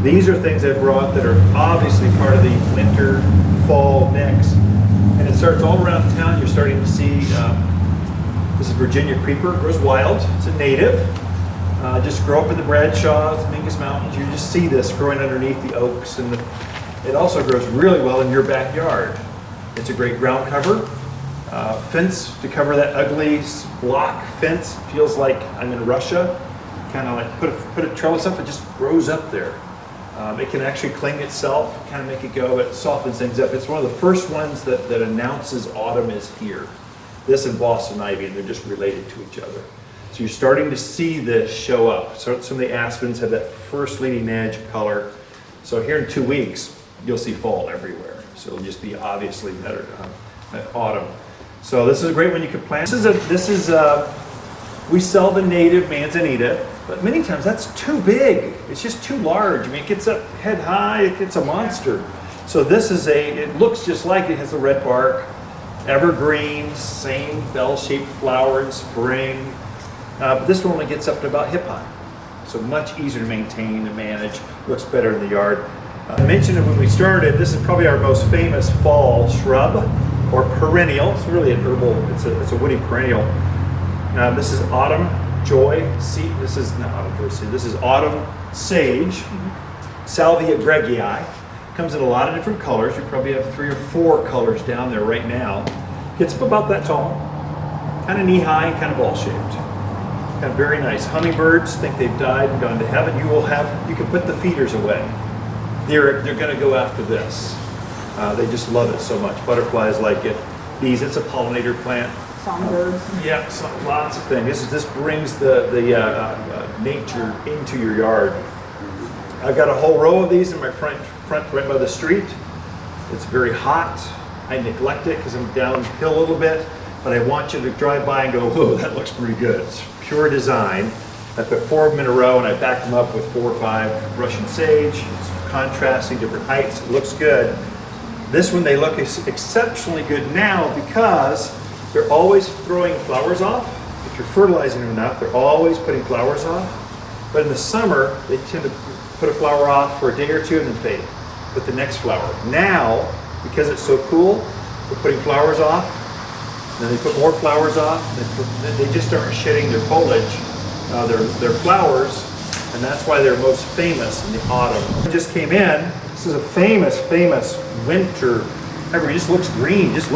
These are things I brought that are obviously part of the winter, fall mix. And it starts all around town. You're starting to see, this is Virginia creeper, it grows wild. It's a native. Just grow up in the Bradshaws, Mingus Mountains. You just see this growing underneath the oaks. And it also grows really well in your backyard. It's a great ground cover. Fence to cover that ugly block fence. Feels like I'm in Russia. Kind of like put a trellis up, it just grows up there. It can actually cling itself, kind of make it go, it softens things up. It's one of the first ones that announces autumn is here. This and Boston ivy, and they're just related to each other. So you're starting to see this show up. So some of the aspens have that first leading edge color. So here in 2 weeks, you'll see fall everywhere. So it'll just be obviously better autumn. So this is a great one you could plant. We sell the native Manzanita, but many times that's too big. It's just too large. I mean, it gets up head high, it's a monster. So this is it looks just like it has a red bark, evergreen, same bell-shaped flower in spring. But this one only gets up to about hip high. So much easier to maintain and manage, looks better in the yard. I mentioned it when we started, this is probably our most famous fall shrub or perennial. It's really an herbal, it's a woody perennial. This is autumn joy seed. This is not autumn joy seed. This is autumn sage, Salvia gregii. Comes in a lot of different colors. You probably have 3 or 4 colors down there right now. Gets up about that tall, kind of knee high and kind of ball shaped. Kind of very nice. Hummingbirds think they've died and gone to heaven. You can put the feeders away. They're going to go after this. They just love it so much. Butterflies like it. Bees. It's a pollinator plant. Songbirds. Yeah, lots of things. This brings the nature into your yard. I've got a whole row of these in my front right by the street. It's very hot. I neglect it because I'm downhill a little bit, but I want you to drive by and go, whoa, that looks pretty good. It's pure design. I put 4 of them in a row and I back them up with 4 or 5 Russian sage. It's contrasting different heights. It looks good. This one, they look exceptionally good now because they're always throwing flowers off. If you're fertilizing them enough, they're always putting flowers off. But in the summer, they tend to put a flower off for a day or 2 and then fade with the next flower. Now, because it's so cool, they're putting flowers off, then they put more flowers off, then they just start shedding their foliage, their flowers, and that's why they're most famous in the autumn. It just came in. This is a famous winter. Everything just looks green, it's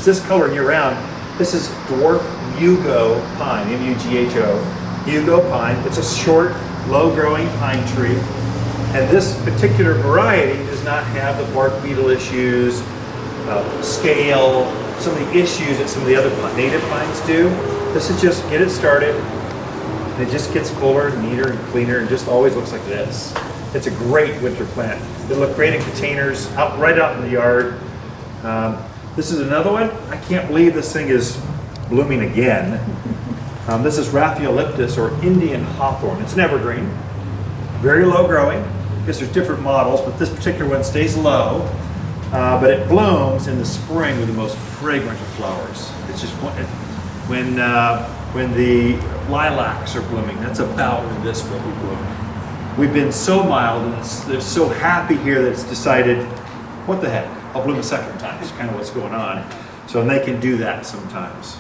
this color year round. This is dwarf Mugo pine, M-U-G-H-O, Mugo pine. It's a short, low-growing pine tree. And this particular variety does not have the bark beetle issues, scale, some of the issues that some of the other native pines do. This is just get it started. And it just gets fuller, neater, and cleaner, and just always looks like this. It's a great winter plant. They look great in containers, right out in the yard. This is another one. I can't believe this thing is blooming again. This is Raphaeoliptus or Indian hawthorn. It's an evergreen, very low growing. I guess there's different models, but this particular one stays low. But it blooms in the spring with the most fragrant of flowers. It's just when the lilacs are blooming. That's about when this will be blooming. We've been so mild and they're so happy here that it's decided, what the heck? I'll bloom a second time. It's kind of what's going on. So and they can do that sometimes.